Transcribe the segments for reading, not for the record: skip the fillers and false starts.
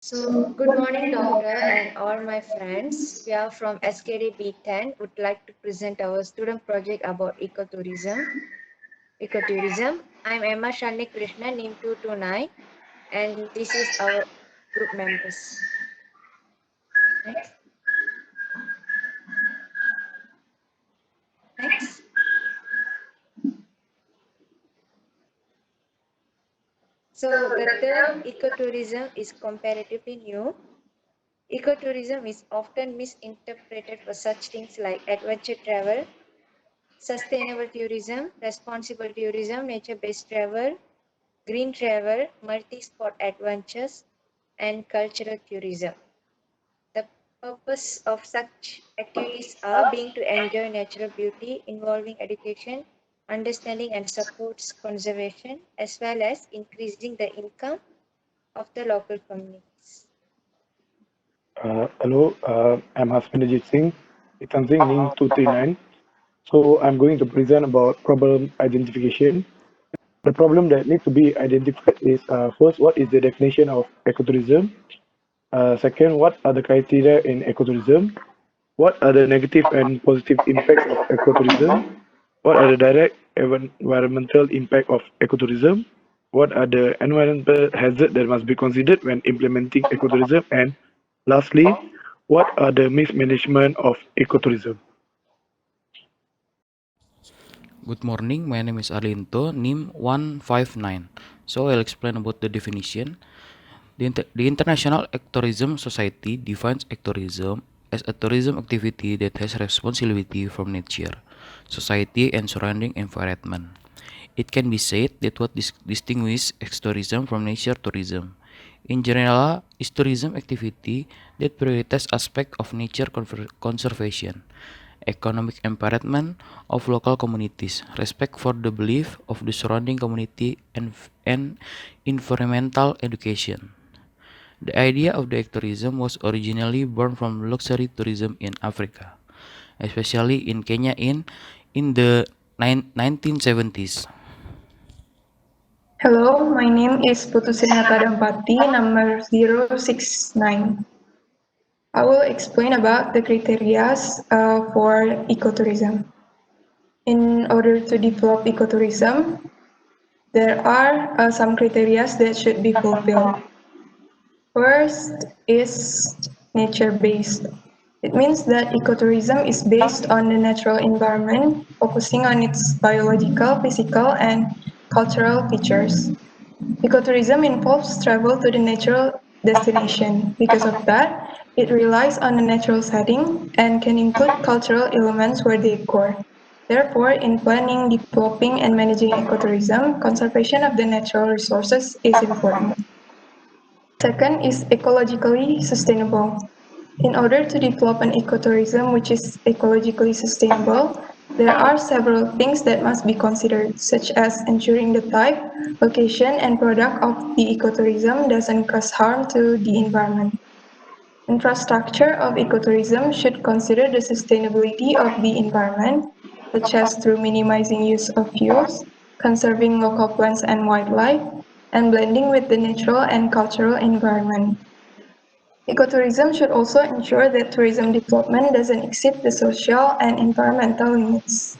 Good morning, doctor, and all my friends. We are from Sgd B10. Would like to present our student project about ecotourism. Ecotourism. I'm Emma Shani Krishna, NIM 229, and this is our group members. Next. Next. The term ecotourism is comparatively new. Ecotourism is often misinterpreted for such things like adventure travel, sustainable tourism, responsible tourism, nature-based travel, green travel, multi-sport adventures, and cultural tourism. The purpose of such activities are being to enjoy natural beauty, involving education, understanding and supports conservation, as well as increasing the income of the local communities. Hello, I'm Hasminderjit Singh. It's something NIM 239. So I'm going to present about problem identification. The problem that needs to be identified is first, what is the definition of ecotourism? Second, what are the criteria in ecotourism? What are the negative and positive impacts of ecotourism? What are the direct environmental impact of ecotourism? What are the environmental hazards that must be considered when implementing ecotourism? And lastly, what are the mismanagement of ecotourism? Good morning, my name is Alinto, NIM 159. So I'll explain about the definition. The International Ecotourism Society defines ecotourism as a tourism activity that has responsibility from nature, society, and surrounding environment. It can be said that what distinguishes ecotourism from nature tourism. In general, is tourism activity that prioritizes aspects of nature conservation, economic empowerment of local communities, respect for the belief of the surrounding community, and environmental education. The idea of the ecotourism was originally born from luxury tourism in Africa, especially in Kenya in the 1970s. Hello, my name is Putusrinata Dampati, number 069. I will explain about the criteria for ecotourism. In order to develop ecotourism, there are some criteria that should be fulfilled. First is nature-based. It means that ecotourism is based on the natural environment, focusing on its biological, physical, and cultural features. Ecotourism involves travel to the natural destination. Because of that, it relies on a natural setting and can include cultural elements where they occur. Therefore, in planning, developing, and managing ecotourism, conservation of the natural resources is important. Second is ecologically sustainable. In order to develop an ecotourism which is ecologically sustainable, there are several things that must be considered, such as ensuring the type, location, and product of the ecotourism doesn't cause harm to the environment. Infrastructure of ecotourism should consider the sustainability of the environment, such as through minimizing use of fuels, conserving local plants and wildlife, and blending with the natural and cultural environment. Ecotourism should also ensure that tourism development doesn't exceed the social and environmental limits.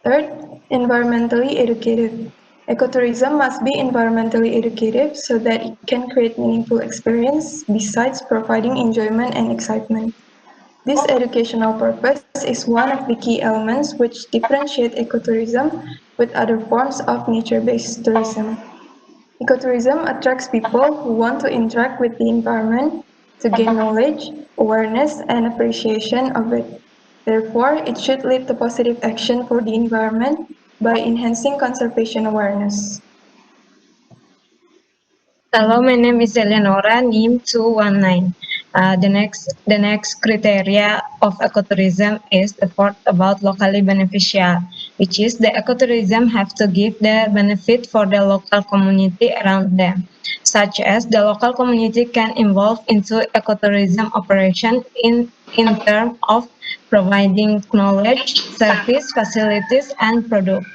Third, environmentally educative. Ecotourism must be environmentally educative so that it can create meaningful experience besides providing enjoyment and excitement. This educational purpose is one of the key elements which differentiate ecotourism with other forms of nature-based tourism. Ecotourism attracts people who want to interact with the environment to gain knowledge, awareness, and appreciation of it. Therefore, it should lead to positive action for the environment by enhancing conservation awareness. Hello, my name is Eleonora, NIM 219. The next criteria of ecotourism is the fourth about locally beneficial, which is the ecotourism have to give the benefit for the local community around them, such as the local community can involve into ecotourism operation in terms of providing knowledge, service, facilities, and product.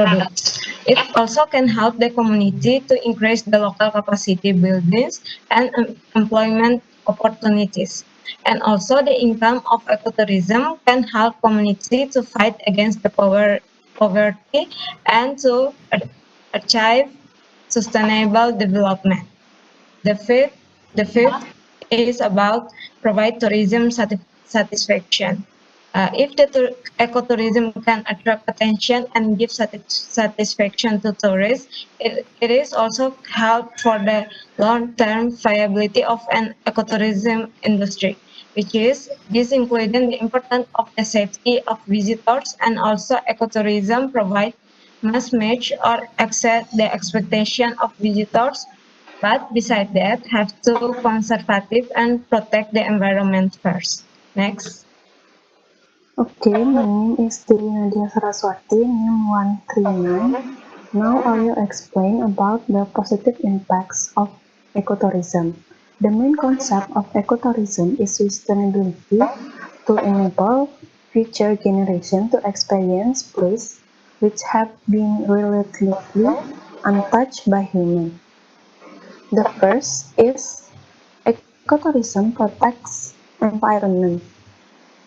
products. It also can help the community to increase the local capacity buildings and employment opportunities. And also the income of ecotourism can help community to fight against the poverty and to achieve sustainable development. The fifth, the fifth is about provide tourism satisfaction. If the ecotourism can attract attention and give satisfaction to tourists, it is also help for the long-term viability of an ecotourism industry, which is this including the importance of the safety of visitors and also ecotourism provide must match or exceed the expectation of visitors but beside that, have to conservative and protect the environment first. Next. Okay, my name is Dewi Nadia Saraswati, NIM 139. Now I will explain about the positive impacts of ecotourism. The main concept of ecotourism is sustainability to enable future generations to experience places which have been relatively untouched by humans. The first is ecotourism protects environment.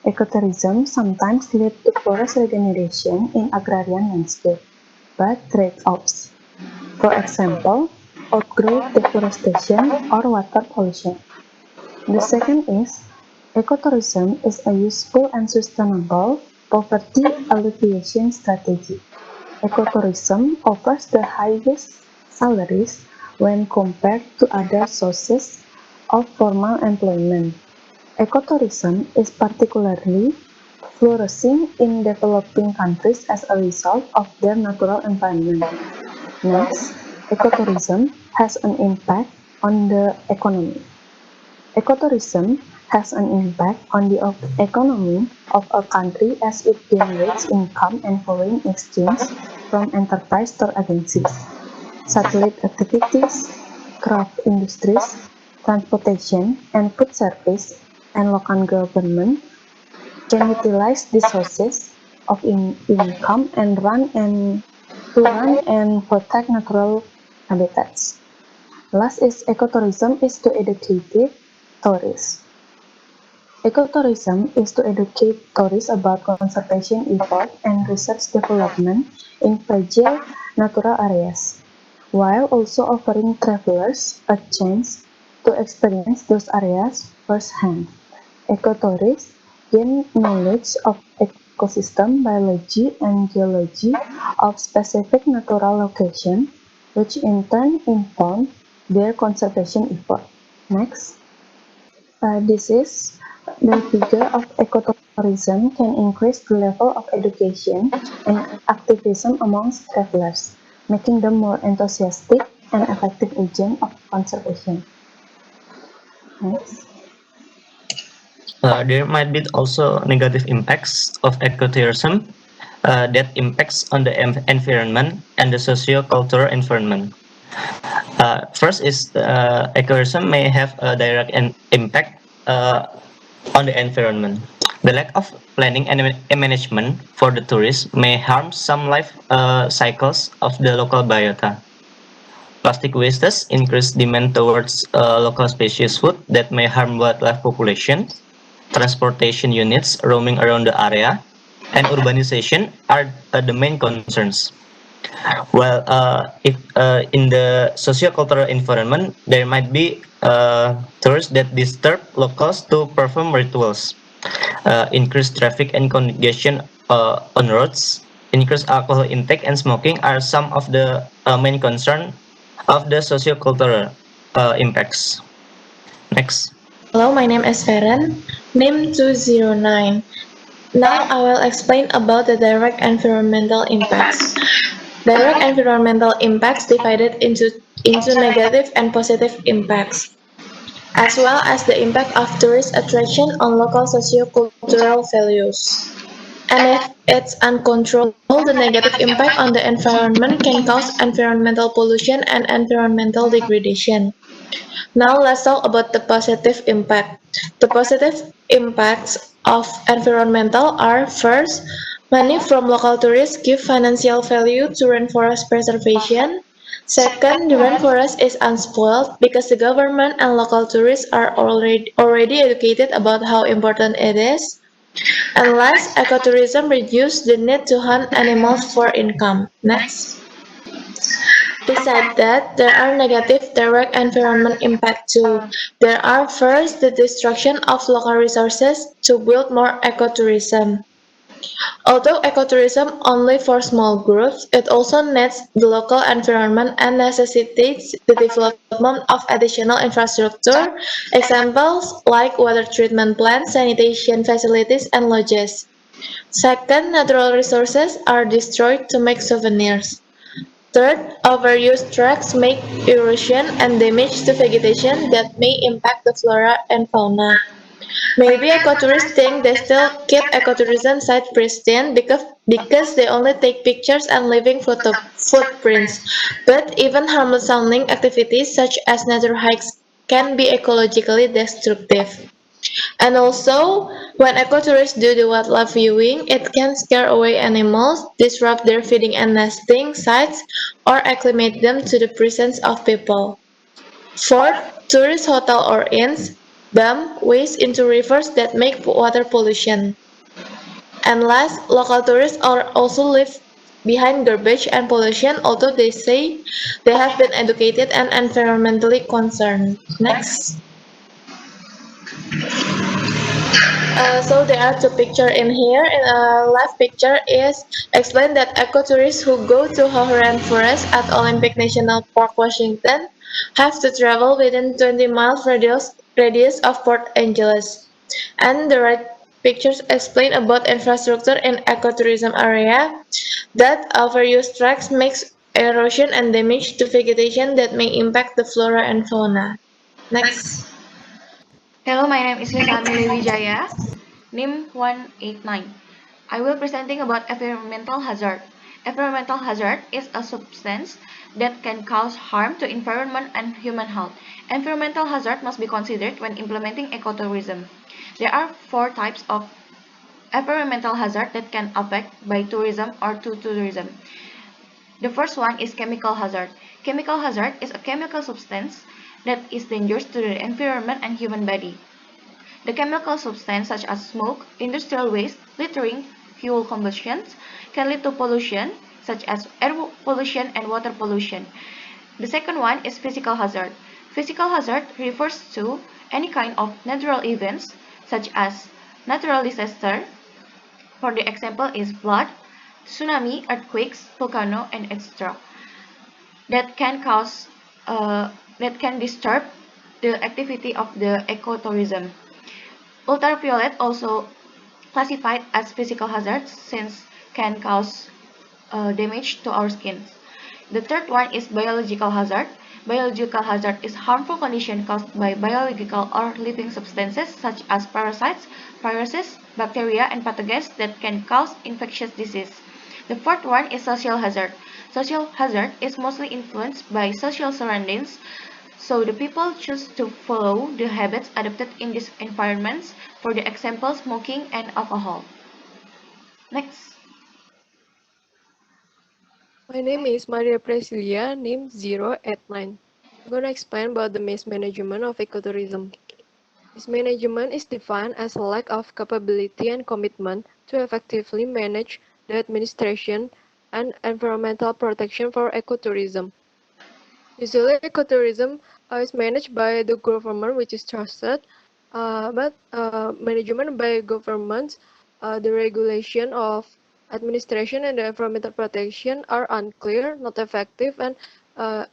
Ecotourism sometimes leads to forest regeneration in agrarian landscape, but trade-offs. For example, outgrowth deforestation or water pollution. The second is ecotourism is a useful and sustainable poverty alleviation strategy. Ecotourism offers the highest salaries when compared to other sources of formal employment. Ecotourism is particularly flourishing in developing countries as a result of their natural environment. Next, ecotourism has an impact on the economy. Ecotourism has an impact on the economy of a country as it generates income and foreign exchange from enterprise or agencies, satellite activities, craft industries, transportation and food service, and local government can utilize these sources of income and run and protect natural habitats. Last is ecotourism is to educate tourists. Ecotourism is to educate tourists about conservation efforts and research development in fragile natural areas, while also offering travelers a chance to experience those areas firsthand. Ecotourists gain knowledge of ecosystem biology and geology of specific natural location, which in turn inform their conservation effort. Next. This is the figure of ecotourism can increase the level of education and activism amongst travelers, making them more enthusiastic and effective agent of conservation. Next. There might be also negative impacts of ecotourism that impacts on the environment and the socio-cultural environment. First is ecotourism may have a direct impact on the environment. The lack of planning and management for the tourists may harm some life cycles of the local biota. Plastic wastes increase demand towards local species food that may harm wildlife population. Transportation units roaming around the area, and urbanization are the main concerns. Well, if in the sociocultural environment, there might be tourists that disturb locals to perform rituals, increased traffic and congestion on roads, increased alcohol intake and smoking are some of the main concern of the sociocultural impacts. Next. Hello, my name is Feren, NIM 209. Now I will explain about the direct environmental impacts. Direct environmental impacts divided into negative and positive impacts, as well as the impact of tourist attraction on local socio-cultural values. And if it's uncontrolled, the negative impact on the environment can cause environmental pollution and environmental degradation. Now let's talk about the positive impact. The positive impacts of environmental are first, Money from local tourists give financial value to rainforest preservation. Second, the rainforest is unspoiled because the government and local tourists are already educated about how important it is. And last, ecotourism reduces the need to hunt animals for income. Next. Besides that, there are negative direct environment impact too. There are first the destruction of local resources to build more ecotourism. Although ecotourism only for small groups, it also needs the local environment and necessitates the development of additional infrastructure, examples like water treatment plants, sanitation facilities, and lodges. Second, natural resources are destroyed to make souvenirs. Third, overused tracks make erosion and damage to vegetation that may impact the flora and fauna. Maybe ecotourists think they still keep ecotourism site pristine because they only take pictures and leaving footprints. But even harmless sounding activities such as nature hikes can be ecologically destructive. And also, when ecotourists do the wildlife viewing, it can scare away animals, disrupt their feeding and nesting sites, or acclimate them to the presence of people. Fourth, tourist hotel or inns dump waste into rivers that make water pollution. And last, local tourists are also leave behind garbage and pollution, although they say they have been educated and environmentally concerned. Next. So there are two pictures in here. In left picture is explain that ecotourists who go to Horan Forest at Olympic National Park, Washington, have to travel within 20 miles radius of Port Angeles. And the right pictures explain about infrastructure in ecotourism area that overuse tracks makes erosion and damage to vegetation that may impact the flora and fauna. Next. Hello, my name is Lisa Amelie Wijaya, NIM 189. I will presenting about environmental hazard. Environmental hazard is a substance that can cause harm to environment and human health. Environmental hazard must be considered when implementing ecotourism. There are four types of environmental hazard that can affect by tourism or to tourism. The first one is chemical hazard. Chemical hazard is a chemical substance that is dangerous to the environment and human body. The chemical substance such as smoke, industrial waste, littering, fuel combustion can lead to pollution such as air pollution and water pollution. The second one is physical hazard. Physical hazard refers to any kind of natural events such as natural disaster. For the example is flood, tsunami, earthquakes, volcano, and etc. that can cause that can disturb the activity of the ecotourism. Ultraviolet also classified as physical hazards since can cause damage to our skin. The third one is biological hazard. Biological hazard is harmful condition caused by biological or living substances such as parasites, viruses, bacteria, and pathogens that can cause infectious disease. The fourth one is social hazard. Social hazard is mostly influenced by social surroundings, so the people choose to follow the habits adopted in these environments, for the example smoking and alcohol. Next. My name is Maria Presilia, NIM 089. I'm going to explain about the mismanagement of ecotourism. Mismanagement is defined as a lack of capability and commitment to effectively manage the administration and environmental protection for ecotourism. Usually, ecotourism is managed by the government, which is trusted, but management by governments, the regulation of administration and the environmental protection are unclear, not effective, and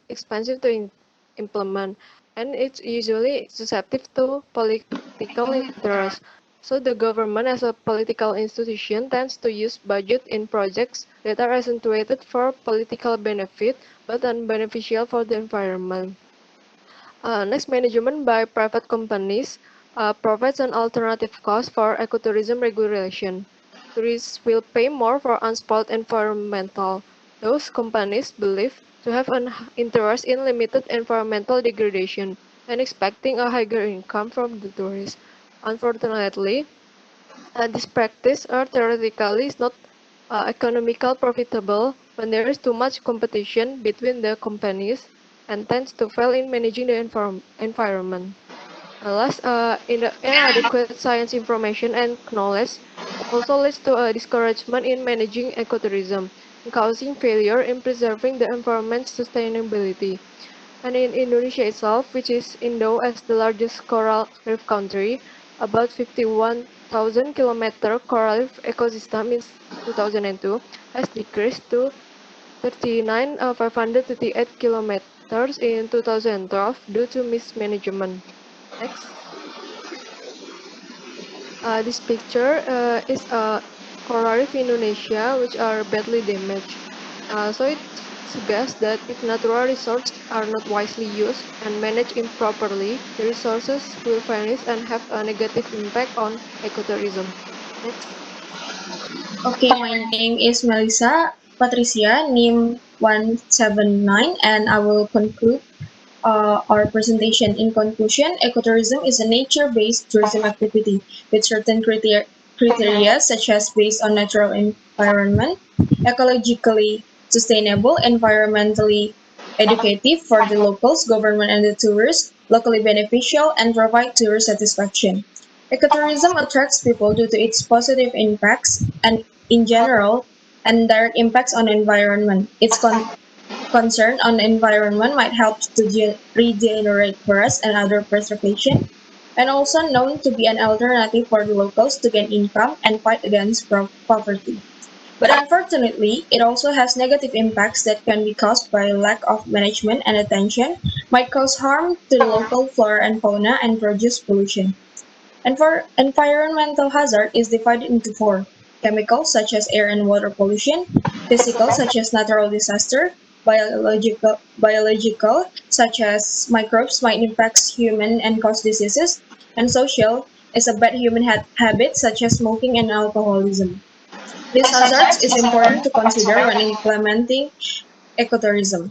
expensive to implement. And it's usually susceptible to political interest. So the government as a political institution tends to use budget in projects that are accentuated for political benefit but unbeneficial for the environment. Next, management by private companies provides an alternative cost for ecotourism regulation. Tourists will pay more for unspoiled environmental. Those companies believe to have an interest in limited environmental degradation and expecting a higher income from the tourists. Unfortunately, this practice theoretically is not economical profitable when there is too much competition between the companies and tends to fail in managing the environment. Last, inadequate science information and knowledge also leads to a discouragement in managing ecotourism, causing failure in preserving the environment's sustainability. And in Indonesia itself, which is endowed as the largest coral reef country, about 51,000 kilometer coral reef ecosystem in 2002 has decreased to 39,538 kilometers in 2012 due to mismanagement. Next. This picture is a coral reef in Indonesia which are badly damaged. So it suggests that if natural resources are not wisely used and managed improperly, the resources will vanish and have a negative impact on ecotourism. Next. Okay, my name is Melissa Patricia, NIM 179, and I will conclude our presentation. In conclusion, ecotourism is a nature-based tourism activity with certain criteria such as based on natural environment, ecologically sustainable, environmentally educative for the locals, government and the tourists, locally beneficial, and provide tourist satisfaction. Ecotourism attracts people due to its positive impacts and in general and direct impacts on environment. Its concern on the environment might help to regenerate forests and other preservation, and also known to be an alternative for the locals to gain income and fight against poverty. But unfortunately, it also has negative impacts that can be caused by lack of management and attention, might cause harm to the local flora and fauna, and produce pollution. And for environmental hazard is divided into four: chemical such as air and water pollution, physical such as natural disaster, biological such as microbes might impact human and cause diseases, and social is a bad human habit such as smoking and alcoholism. These hazards is important to consider when implementing ecotourism.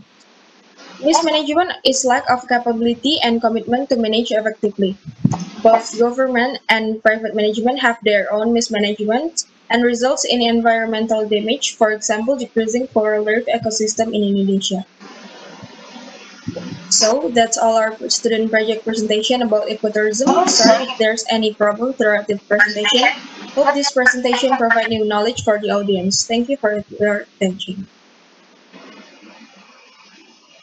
Mismanagement is lack of capability and commitment to manage effectively. Both government and private management have their own mismanagement and results in environmental damage, for example, decreasing coral reef ecosystem in Indonesia. So that's all our student project presentation about ecotourism. Sorry if there's any problem throughout the presentation. Hope this presentation provide new knowledge for the audience. Thank you for your attention.